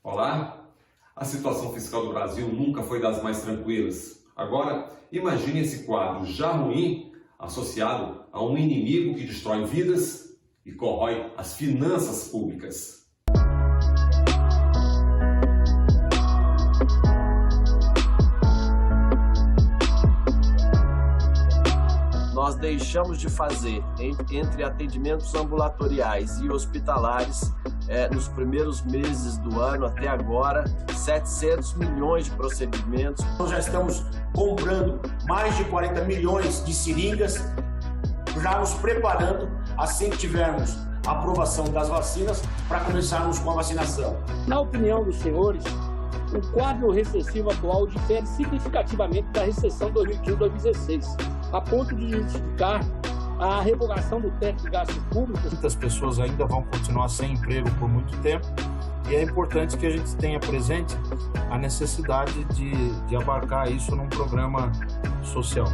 Olá! A situação fiscal do Brasil nunca foi das mais tranquilas. Agora, imagine esse quadro já ruim associado a um inimigo que destrói vidas e corrói as finanças públicas. Nós deixamos de fazer entre atendimentos ambulatoriais e hospitalares, nos primeiros meses do ano até agora, 700 milhões de procedimentos. Nós já estamos comprando mais de 40 milhões de seringas, já nos preparando assim que tivermos a aprovação das vacinas para começarmos com a vacinação. Na opinião dos senhores, o quadro recessivo atual difere significativamente da recessão 2015-2016, a ponto de justificar a revogação do teto de gastos públicos. Muitas pessoas ainda vão continuar sem emprego por muito tempo e é importante que a gente tenha presente a necessidade de abarcar isso num programa social.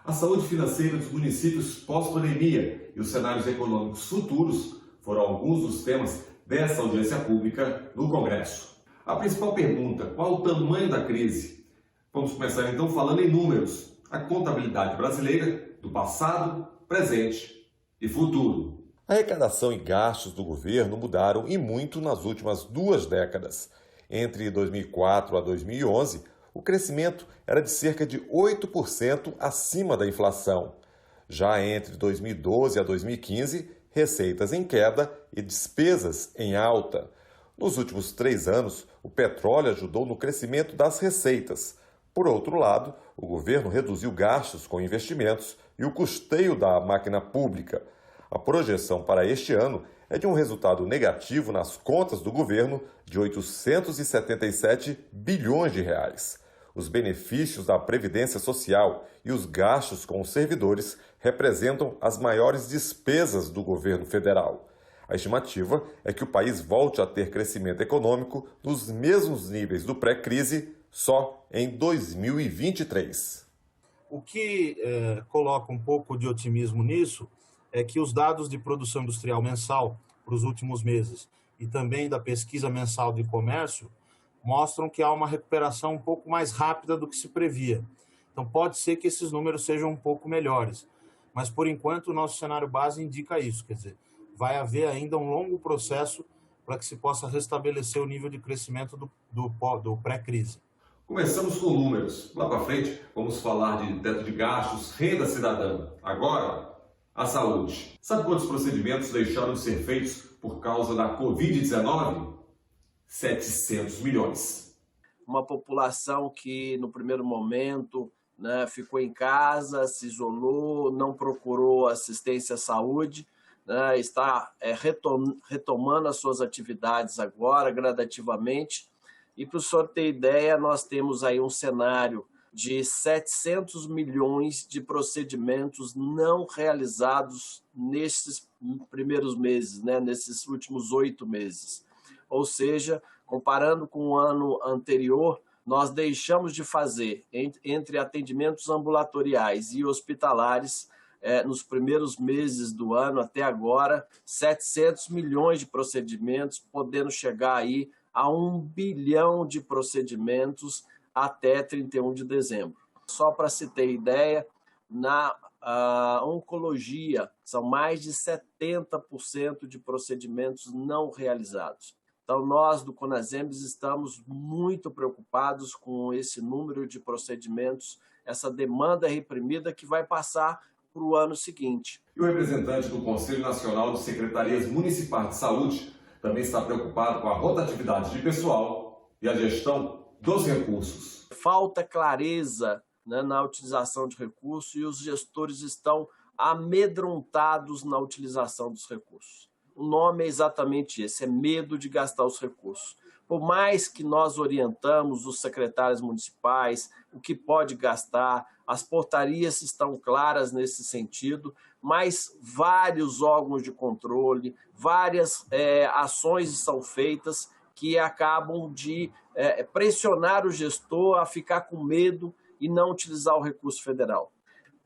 A saúde financeira dos municípios pós-pandemia e os cenários econômicos futuros foram alguns dos temas dessa audiência pública no Congresso. A principal pergunta: qual o tamanho da crise? Vamos começar então falando em números. A contabilidade brasileira do passado, presente e futuro. A arrecadação e gastos do governo mudaram e muito nas últimas 2 décadas. Entre 2004 a 2011, o crescimento era de cerca de 8% acima da inflação. Já entre 2012 a 2015, receitas em queda e despesas em alta. Nos últimos 3 anos, o petróleo ajudou no crescimento das receitas. Por outro lado, o governo reduziu gastos com investimentos e o custeio da máquina pública. A projeção para este ano é de um resultado negativo nas contas do governo de 877 bilhões de reais. Os benefícios da Previdência Social e os gastos com os servidores representam as maiores despesas do governo federal. A estimativa é que o país volte a ter crescimento econômico nos mesmos níveis do pré-crise só em 2023. O que coloca um pouco de otimismo nisso é que os dados de produção industrial mensal para os últimos meses e também da pesquisa mensal de comércio mostram que há uma recuperação um pouco mais rápida do que se previa. Então pode ser que esses números sejam um pouco melhores, mas por enquanto o nosso cenário base indica isso, quer dizer, vai haver ainda um longo processo para que se possa restabelecer o nível de crescimento do pré-crise. Começamos com números. Lá para frente, vamos falar de teto de gastos, renda cidadã. Agora, a saúde. Sabe quantos procedimentos deixaram de ser feitos por causa da Covid-19? 700 milhões. Uma população que, no primeiro momento, ficou em casa, se isolou, não procurou assistência à saúde, está retomando as suas atividades agora, gradativamente. E para o senhor ter ideia, nós temos aí um cenário de 700 milhões de procedimentos não realizados nesses primeiros meses, nesses últimos 8 meses. Ou seja, comparando com o ano anterior, nós deixamos de fazer entre atendimentos ambulatoriais e hospitalares, nos primeiros meses do ano até agora, 700 milhões de procedimentos, podendo chegar aí a 1 bilhão de procedimentos até 31 de dezembro. Só para se ter ideia, na oncologia, são mais de 70% de procedimentos não realizados. Então, nós do Conasembs estamos muito preocupados com esse número de procedimentos, essa demanda reprimida que vai passar para o ano seguinte. E o representante do Conselho Nacional de Secretarias Municipais de Saúde também está preocupado com a rotatividade de pessoal e a gestão dos recursos. Falta clareza, na utilização de recursos e os gestores estão amedrontados na utilização dos recursos. O nome é exatamente esse, é medo de gastar os recursos. Por mais que nós orientamos os secretários municipais, o que pode gastar, as portarias estão claras nesse sentido, mas vários órgãos de controle, várias ações são feitas que acabam de pressionar o gestor a ficar com medo e não utilizar o recurso federal.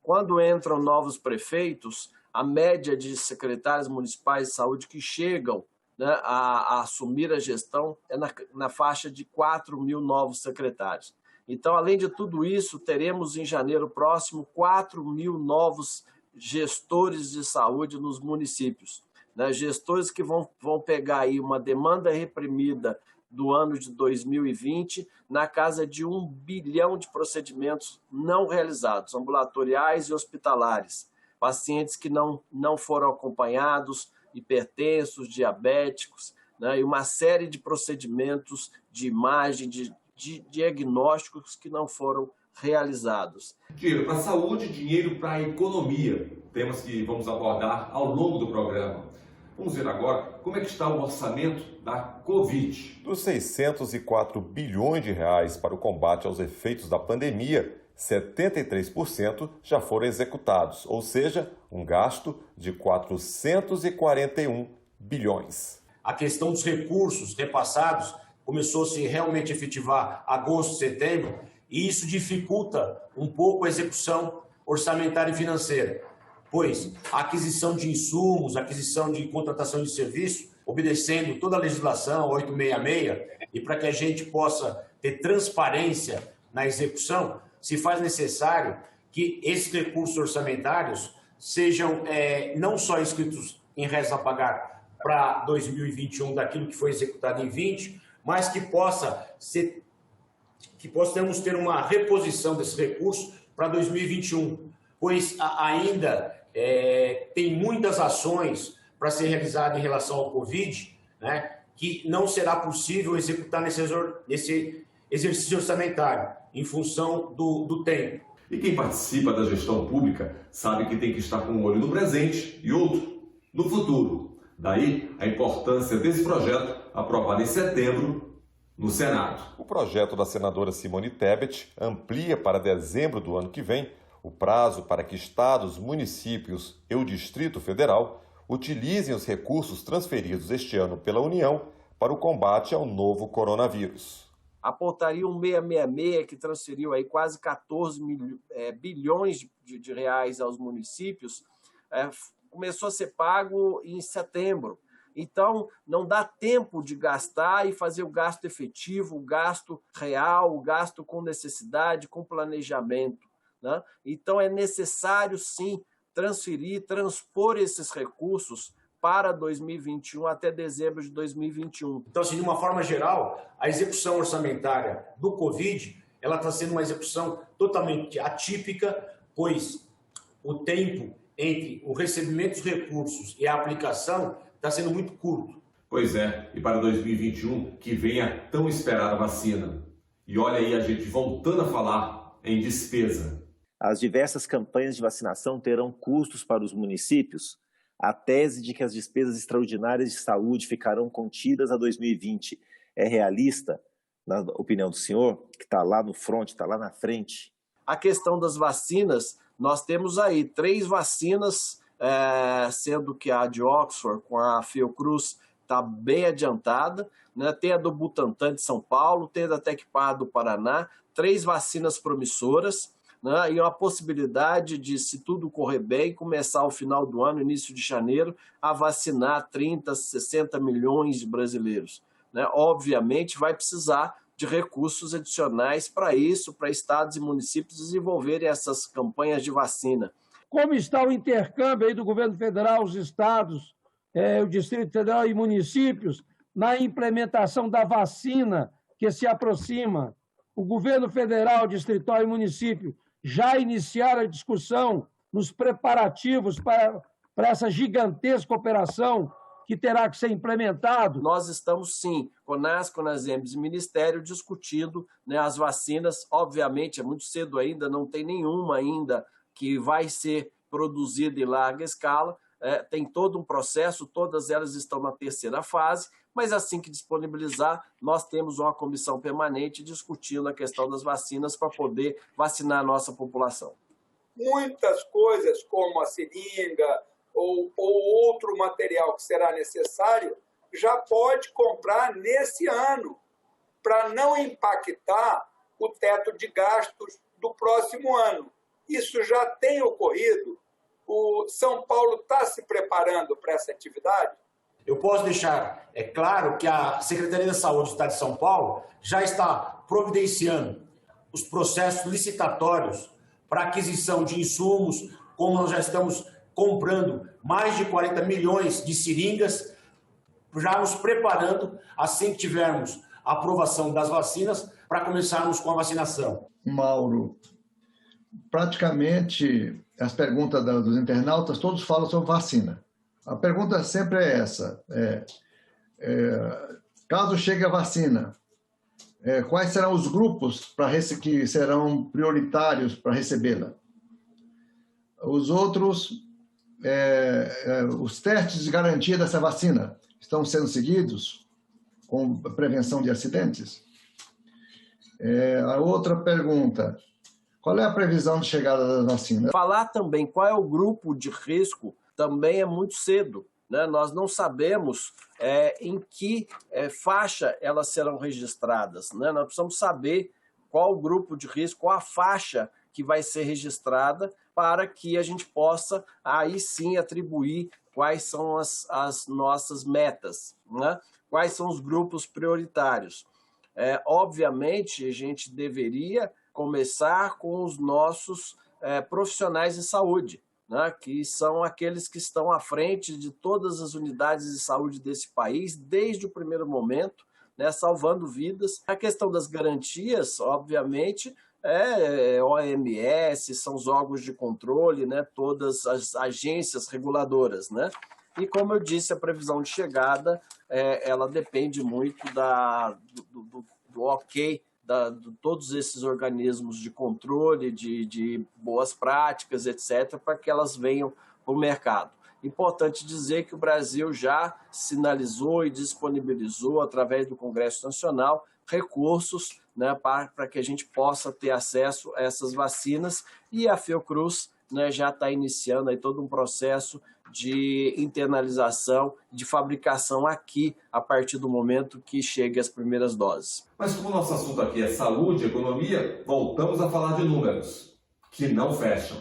quando entram novos prefeitos, a média de secretários municipais de saúde que chegam, né, a assumir a gestão é na faixa de 4 mil novos secretários. Então, além de tudo isso, teremos em janeiro próximo 4 mil novos gestores de saúde nos municípios, né? Gestores que vão pegar aí uma demanda reprimida do ano de 2020 na casa de 1 bilhão de procedimentos não realizados, ambulatoriais e hospitalares, pacientes que não foram acompanhados, hipertensos, diabéticos, né? E uma série de procedimentos de imagem, de diagnósticos que não foram realizados. Dinheiro para a saúde, dinheiro para a economia, temas que vamos abordar ao longo do programa. Vamos ver agora como é que está o orçamento da Covid. Dos 604 bilhões de reais para o combate aos efeitos da pandemia, 73% já foram executados, ou seja, um gasto de 441 bilhões. A questão dos recursos repassados começou a se realmente efetivar agosto, setembro, e isso dificulta um pouco a execução orçamentária e financeira, pois a aquisição de insumos, a aquisição de contratação de serviço, obedecendo toda a legislação 866, e para que a gente possa ter transparência na execução, se faz necessário que esses recursos orçamentários sejam não só inscritos em restos a pagar para 2021 daquilo que foi executado em 2020, mas que possamos ter uma reposição desses recursos para 2021, pois ainda tem muitas ações para ser realizadas em relação ao Covid, né, que não será possível executar nesse exercício orçamentário, em função do tempo. E quem participa da gestão pública sabe que tem que estar com um olho no presente e outro no futuro. Daí a importância desse projeto aprovado em setembro no Senado. O projeto da senadora Simone Tebet amplia para dezembro do ano que vem o prazo para que estados, municípios e o Distrito Federal utilizem os recursos transferidos este ano pela União para o combate ao novo coronavírus. A portaria 1666, que transferiu aí quase 14 bilhões de reais aos municípios, começou a ser pago em setembro. Então, não dá tempo de gastar e fazer o gasto efetivo, o gasto real, o gasto com necessidade, com planejamento, né? Então, é necessário, sim, transpor esses recursos para 2021 até dezembro de 2021. Então, assim, de uma forma geral, a execução orçamentária do Covid, ela está sendo uma execução totalmente atípica, pois o tempo entre o recebimento dos recursos e a aplicação está sendo muito curto. Pois é, e para 2021 que vem a tão esperada vacina. E olha aí a gente voltando a falar em despesa. As diversas campanhas de vacinação terão custos para os municípios. A tese de que as despesas extraordinárias de saúde ficarão contidas a 2020 é realista, na opinião do senhor, que está lá no front, está lá na frente? A questão das vacinas, nós temos aí 3 vacinas, sendo que a de Oxford com a Fiocruz está bem adiantada, né? Tem a do Butantan de São Paulo, tem a da Tecpar do Paraná, 3 vacinas promissoras, né? E uma possibilidade de, se tudo correr bem, começar ao final do ano, início de janeiro, a vacinar 30, 60 milhões de brasileiros, né? Obviamente vai precisar de recursos adicionais para isso, para estados e municípios desenvolverem essas campanhas de vacina. Como está o intercâmbio aí do governo federal, os estados, o Distrito Federal e municípios, na implementação da vacina que se aproxima? O governo federal, distrital e município já iniciaram a discussão nos preparativos para essa gigantesca operação que terá que ser implementado? Nós estamos, sim, CONAS, CONASEMBS e Ministério discutindo, né, as vacinas. Obviamente, é muito cedo ainda, não tem nenhuma ainda que vai ser produzida em larga escala. Tem todo um processo, todas elas estão na 3ª fase, mas assim que disponibilizar, nós temos uma comissão permanente discutindo a questão das vacinas para poder vacinar a nossa população. Muitas coisas, como a seringa ou outro material que será necessário, já pode comprar nesse ano, para não impactar o teto de gastos do próximo ano. Isso já tem ocorrido? O São Paulo está se preparando para essa atividade? Eu posso deixar claro que a Secretaria da Saúde do Estado de São Paulo já está providenciando os processos licitatórios para aquisição de insumos, como nós já estamos comprando mais de 40 milhões de seringas, já nos preparando assim que tivermos a aprovação das vacinas para começarmos com a vacinação. Mauro, praticamente as perguntas dos internautas, todos falam sobre vacina. A pergunta sempre é essa, caso chegue a vacina, quais serão os grupos que serão prioritários para recebê-la? Os outros, os testes de garantia dessa vacina estão sendo seguidos com prevenção de acidentes? A outra pergunta, qual é a previsão de chegada da vacina? Falar também qual é o grupo de risco também é muito cedo, né? Nós não sabemos em que faixa elas serão registradas, né? Nós precisamos saber qual o grupo de risco, qual a faixa que vai ser registrada para que a gente possa aí sim atribuir quais são as nossas metas, né? Quais são os grupos prioritários. Obviamente, a gente deveria começar com os nossos profissionais de saúde, né, que são aqueles que estão à frente de todas as unidades de saúde desse país, desde o primeiro momento, né, salvando vidas. A questão das garantias, obviamente, OMS, são os órgãos de controle, né, todas as agências reguladoras, né? E, como eu disse, a previsão de chegada, ela depende muito do ok de todos esses organismos de controle, de boas práticas, etc., para que elas venham para o mercado. Importante dizer que o Brasil já sinalizou e disponibilizou, através do Congresso Nacional, recursos, né, para que a gente possa ter acesso a essas vacinas, e a Fiocruz, né, já está iniciando aí todo um processo de internalização, de fabricação aqui, a partir do momento que cheguem as primeiras doses. Mas como o nosso assunto aqui é saúde e economia, voltamos a falar de números, que não fecham.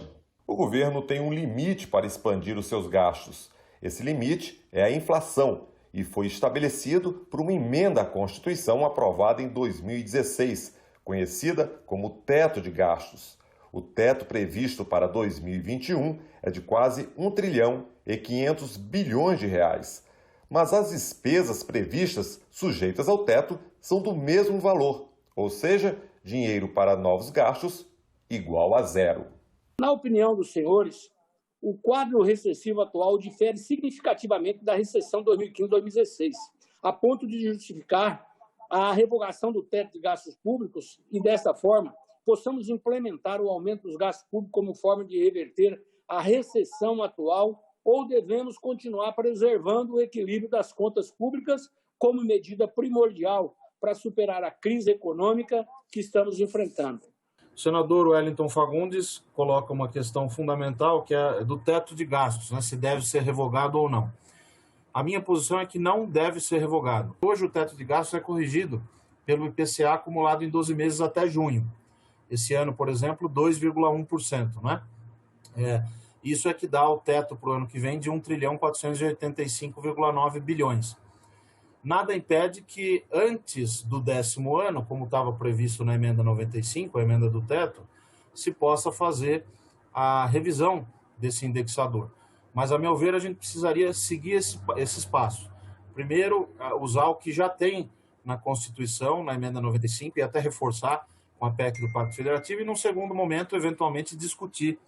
O governo tem um limite para expandir os seus gastos. Esse limite é a inflação e foi estabelecido por uma emenda à Constituição aprovada em 2016, conhecida como teto de gastos. O teto previsto para 2021 é de quase 1,5 trilhão de reais. Mas as despesas previstas sujeitas ao teto são do mesmo valor, ou seja, dinheiro para novos gastos igual a zero. Na opinião dos senhores, o quadro recessivo atual difere significativamente da recessão 2015-2016, a ponto de justificar a revogação do teto de gastos públicos e, dessa forma, possamos implementar o aumento dos gastos públicos como forma de reverter a recessão atual, ou devemos continuar preservando o equilíbrio das contas públicas como medida primordial para superar a crise econômica que estamos enfrentando? O senador Wellington Fagundes coloca uma questão fundamental, que é do teto de gastos, né, se deve ser revogado ou não. A minha posição é que não deve ser revogado. Hoje o teto de gastos é corrigido pelo IPCA acumulado em 12 meses até junho. Esse ano, por exemplo, 2,1%, né? Isso é que dá o teto para o ano que vem de 1,485,9 bilhões. Nada impede que antes do 10º ano, como estava previsto na emenda 95, a emenda do teto, se possa fazer a revisão desse indexador. Mas, a meu ver, a gente precisaria seguir esses passos. Primeiro, usar o que já tem na Constituição, na emenda 95, e até reforçar com a PEC do Pacto Federativo, e, num segundo momento, eventualmente, discutir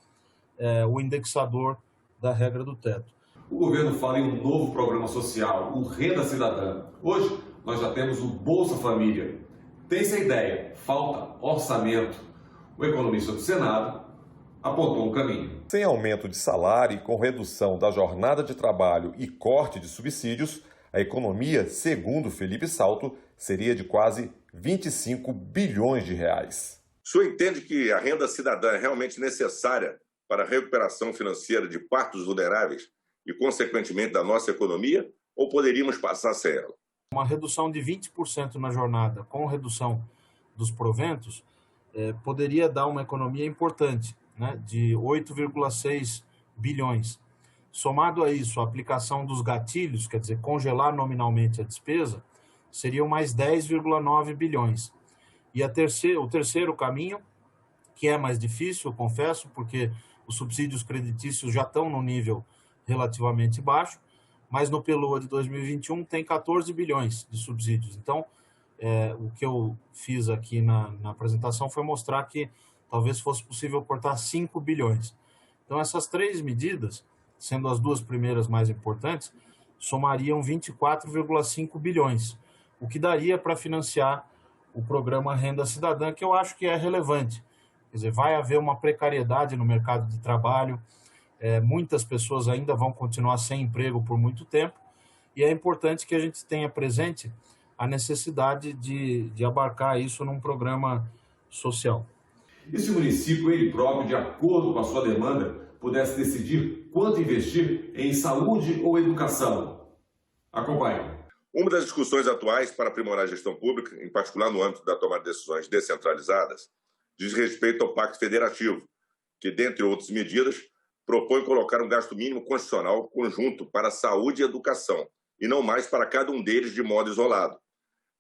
o indexador da regra do teto. O governo fala em um novo programa social, o Renda Cidadã. Hoje, nós já temos o Bolsa Família. Tem-se a ideia, falta orçamento. O economista do Senado apontou um caminho. Sem aumento de salário e com redução da jornada de trabalho e corte de subsídios, a economia, segundo Felipe Salto, seria de quase 25 bilhões de reais. O senhor entende que a renda cidadã é realmente necessária para a recuperação financeira de partes vulneráveis e, consequentemente, da nossa economia, ou poderíamos passar sem ela? Uma redução de 20% na jornada com redução dos proventos poderia dar uma economia importante. né, de 8,6 bilhões. Somado a isso, a aplicação dos gatilhos, quer dizer, congelar nominalmente a despesa, seriam mais 10,9 bilhões. E o terceiro caminho, que é mais difícil, eu confesso, porque os subsídios creditícios já estão no nível relativamente baixo, mas no PLOA de 2021 tem 14 bilhões de subsídios. Então, o que eu fiz aqui na apresentação foi mostrar que talvez fosse possível cortar 5 bilhões. Então, essas três medidas, sendo as duas primeiras mais importantes, somariam 24,5 bilhões, o que daria para financiar o programa Renda Cidadã, que eu acho que é relevante. Quer dizer, vai haver uma precariedade no mercado de trabalho, muitas pessoas ainda vão continuar sem emprego por muito tempo, e é importante que a gente tenha presente a necessidade de abarcar isso num programa social. E se o município, ele próprio, de acordo com a sua demanda, pudesse decidir quanto investir em saúde ou educação? Acompanhe. Uma das discussões atuais para aprimorar a gestão pública, em particular no âmbito da tomada de decisões descentralizadas, diz respeito ao Pacto Federativo, que, dentre outras medidas, propõe colocar um gasto mínimo constitucional conjunto para saúde e educação, e não mais para cada um deles de modo isolado,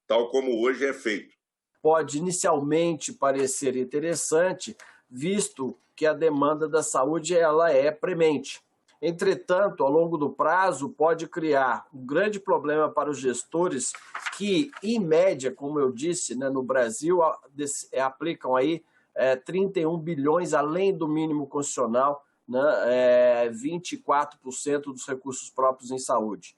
tal como hoje é feito. Pode inicialmente parecer interessante, visto que a demanda da saúde ela é premente. Entretanto, ao longo do prazo, pode criar um grande problema para os gestores que, em média, como eu disse, né, no Brasil, aplicam aí 31 bilhões além do mínimo constitucional, né, 24% dos recursos próprios em saúde.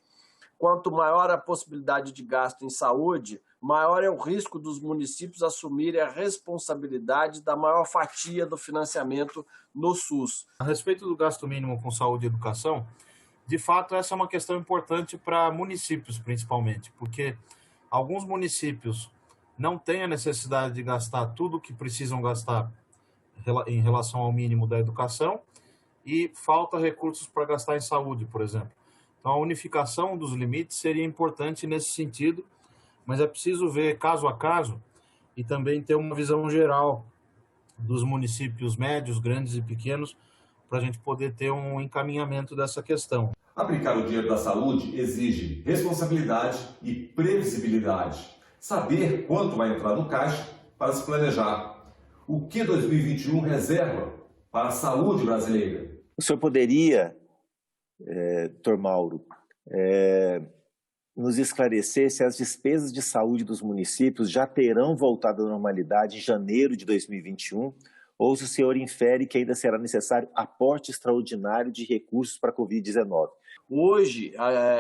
Quanto maior a possibilidade de gasto em saúde, maior é o risco dos municípios assumirem a responsabilidade da maior fatia do financiamento no SUS. A respeito do gasto mínimo com saúde e educação, de fato, essa é uma questão importante para municípios, principalmente, porque alguns municípios não têm a necessidade de gastar tudo o que precisam gastar em relação ao mínimo da educação e falta recursos para gastar em saúde, por exemplo. Então, a unificação dos limites seria importante nesse sentido, mas é preciso ver caso a caso e também ter uma visão geral dos municípios médios, grandes e pequenos, para a gente poder ter um encaminhamento dessa questão. Aplicar o dinheiro da saúde exige responsabilidade e previsibilidade. Saber quanto vai entrar no caixa para se planejar. O que 2021 reserva para a saúde brasileira? O senhor poderia, Dr. Mauro, nos esclarecer se as despesas de saúde dos municípios já terão voltado à normalidade em janeiro de 2021, ou se o senhor infere que ainda será necessário aporte extraordinário de recursos para a Covid-19? Hoje,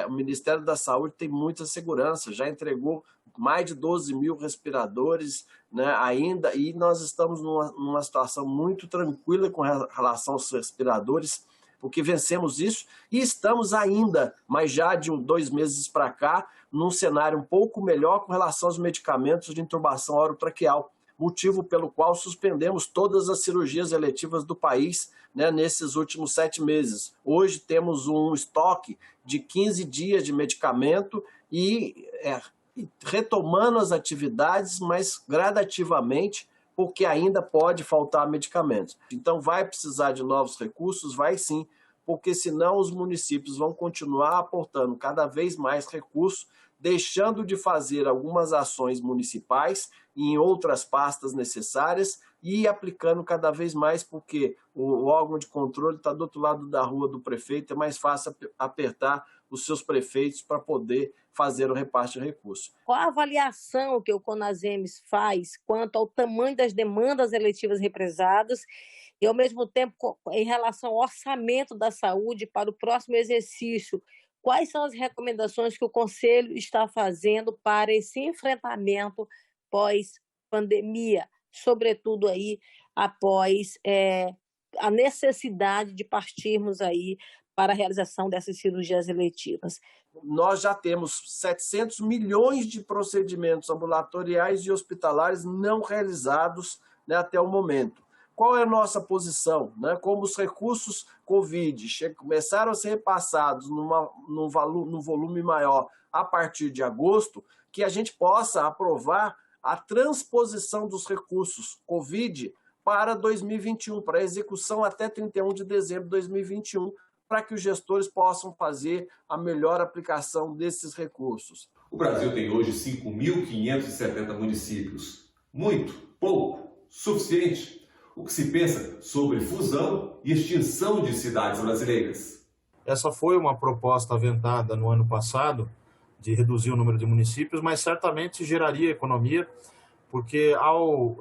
o Ministério da Saúde tem muita segurança, já entregou mais de 12 mil respiradores, né, ainda, e nós estamos numa situação muito tranquila com relação aos respiradores, porque vencemos isso e estamos ainda, mas já de 2 meses para cá, num cenário um pouco melhor com relação aos medicamentos de intubação orotraqueal, motivo pelo qual suspendemos todas as cirurgias eletivas do país, né, nesses últimos 7 meses. Hoje temos um estoque de 15 dias de medicamento e retomando as atividades, mas gradativamente, porque ainda pode faltar medicamentos. Então vai precisar de novos recursos? Vai sim, porque senão os municípios vão continuar aportando cada vez mais recursos, deixando de fazer algumas ações municipais em outras pastas necessárias e aplicando cada vez mais, porque o órgão de controle está do outro lado da rua do prefeito, é mais fácil apertar os seus prefeitos para poder fazer o repasse de recursos. Qual a avaliação que o CONASEMES faz quanto ao tamanho das demandas eletivas represadas e, ao mesmo tempo, em relação ao orçamento da saúde para o próximo exercício? Quais são as recomendações que o Conselho está fazendo para esse enfrentamento pós-pandemia, sobretudo aí após a necessidade de partirmos aí para a realização dessas cirurgias eletivas? Nós já temos 700 milhões de procedimentos ambulatoriais e hospitalares não realizados, né, até o momento. Qual é a nossa posição? Né? Como os recursos Covid começaram a ser repassados num volume maior a partir de agosto, que a gente possa aprovar a transposição dos recursos Covid para 2021, para execução até 31 de dezembro de 2021, para que os gestores possam fazer a melhor aplicação desses recursos. O Brasil tem hoje 5.570 municípios. Muito, pouco, suficiente? O que se pensa sobre fusão e extinção de cidades brasileiras? Essa foi uma proposta aventada no ano passado, de reduzir o número de municípios, mas certamente geraria economia, porque ao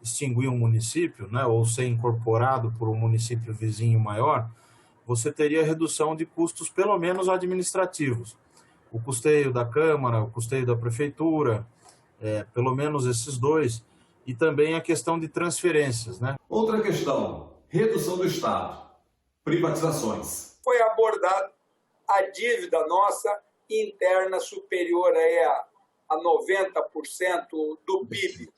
extinguir um município, né, ou ser incorporado por um município vizinho maior, você teria redução de custos, pelo menos administrativos. O custeio da Câmara, o custeio da Prefeitura, pelo menos esses dois, e também a questão de transferências, né? Outra questão, redução do Estado, privatizações. Foi abordado a dívida nossa interna superior a 90% do PIB.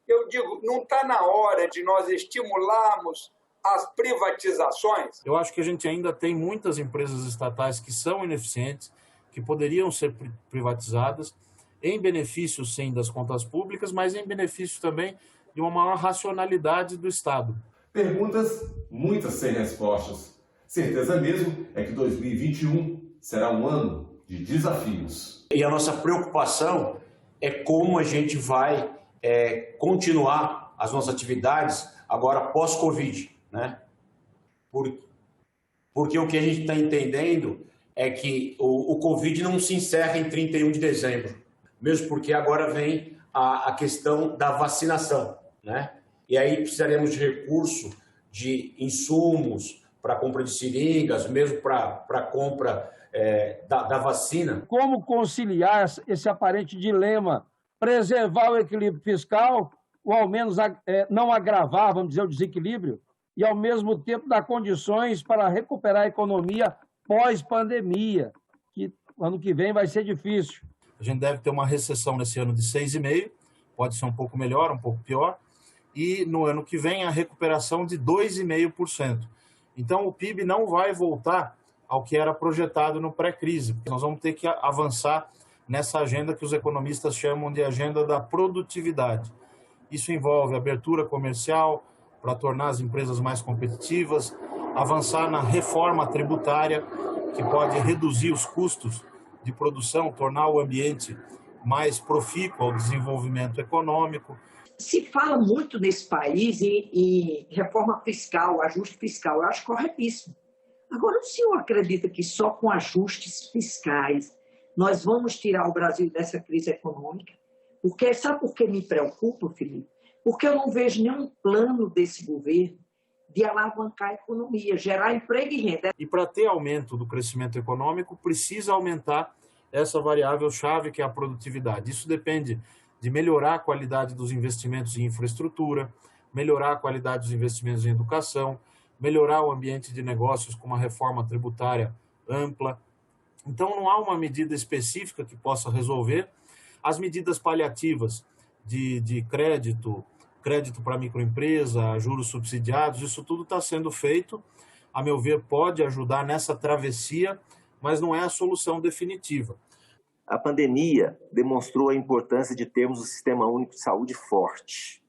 Eu digo, não está na hora de nós estimularmos as privatizações? Eu acho que a gente ainda tem muitas empresas estatais que são ineficientes, que poderiam ser privatizadas, em benefício, sim, das contas públicas, mas em benefício também de uma maior racionalidade do Estado. Perguntas, muitas sem respostas. Certeza mesmo é que 2021 será um ano de desafios. E a nossa preocupação é como a gente vai continuar as nossas atividades agora pós-Covid, né? Porque o que a gente está entendendo é que o Covid não se encerra em 31 de dezembro, mesmo porque agora vem a questão da vacinação, né? E aí precisaremos de recurso, de insumos para compra de seringas, mesmo para compra da vacina. Como conciliar esse aparente dilema? Preservar o equilíbrio fiscal, ou ao menos não agravar, vamos dizer, o desequilíbrio, e ao mesmo tempo dar condições para recuperar a economia pós-pandemia, que ano que vem vai ser difícil. A gente deve ter uma recessão nesse ano de 6,5%, pode ser um pouco melhor, um pouco pior, e no ano que vem a recuperação de 2,5%. Então o PIB não vai voltar ao que era projetado no pré-crise. Nós vamos ter que avançar nessa agenda que os economistas chamam de agenda da produtividade. Isso envolve abertura comercial para tornar as empresas mais competitivas, avançar na reforma tributária, que pode reduzir os custos de produção, tornar o ambiente mais profícuo ao desenvolvimento econômico. Se fala muito nesse país em reforma fiscal, ajuste fiscal, eu acho corretíssimo. Agora, o senhor acredita que só com ajustes fiscais nós vamos tirar o Brasil dessa crise econômica? Sabe por que me preocupa, Felipe? Porque eu não vejo nenhum plano desse governo de alavancar a economia, gerar emprego e renda. E para ter aumento do crescimento econômico, precisa aumentar essa variável-chave que é a produtividade. Isso depende de melhorar a qualidade dos investimentos em infraestrutura, melhorar a qualidade dos investimentos em educação, melhorar o ambiente de negócios com uma reforma tributária ampla. Então, não há uma medida específica que possa resolver. As medidas paliativas de crédito para microempresa, juros subsidiados, isso tudo está sendo feito. A meu ver, pode ajudar nessa travessia, mas não é a solução definitiva. A pandemia demonstrou a importância de termos um sistema único de saúde forte.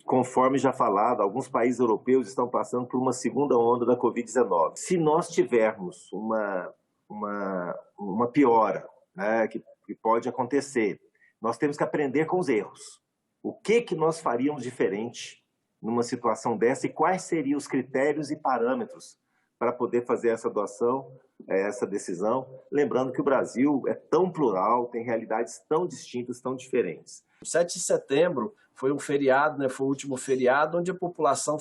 Conforme já falado, alguns países europeus estão passando por uma segunda onda da Covid-19. Se nós tivermos uma piora, né, que pode acontecer, nós temos que aprender com os erros. O que nós faríamos diferente numa situação dessa e quais seriam os critérios e parâmetros para poder fazer essa doação, essa decisão, lembrando que o Brasil é tão plural, tem realidades tão distintas, tão diferentes. O 7 de setembro foi um feriado, né? Foi o último feriado onde a população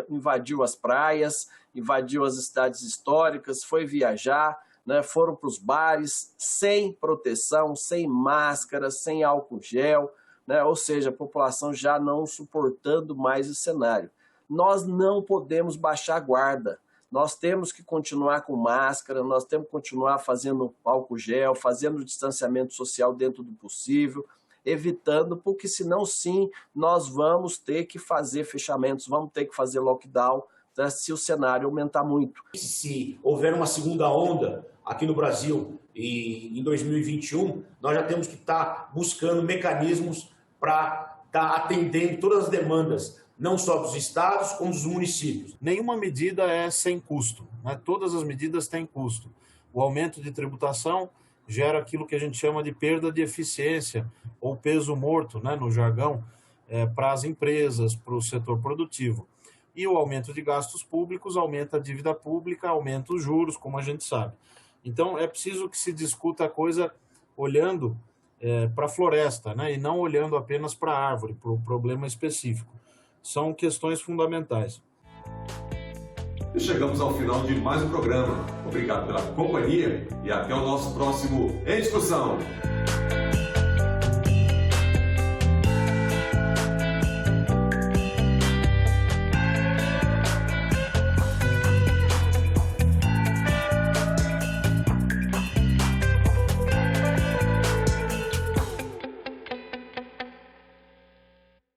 invadiu as praias, invadiu as cidades históricas, foi viajar, né? Foram para os bares sem proteção, sem máscara, sem álcool gel, né? Ou seja, a população já não suportando mais o cenário. Nós não podemos baixar a guarda. Nós temos que continuar com máscara, nós temos que continuar fazendo álcool gel, fazendo distanciamento social dentro do possível, evitando, porque senão sim, nós vamos ter que fazer fechamentos, vamos ter que fazer lockdown, né, se o cenário aumentar muito. Se houver uma segunda onda aqui no Brasil e em 2021, nós já temos que estar buscando mecanismos para estar atendendo todas as demandas, não só dos estados, como dos municípios. Nenhuma medida é sem custo, né? Todas as medidas têm custo. O aumento de tributação gera aquilo que a gente chama de perda de eficiência ou peso morto, né, no jargão, para as empresas, para o setor produtivo. E o aumento de gastos públicos aumenta a dívida pública, aumenta os juros, como a gente sabe. Então, é preciso que se discuta a coisa olhando para a floresta, né, e não olhando apenas para a árvore, para o problema específico. São questões fundamentais. E chegamos ao final de mais um programa. Obrigado pela companhia e até o nosso próximo Em Discussão.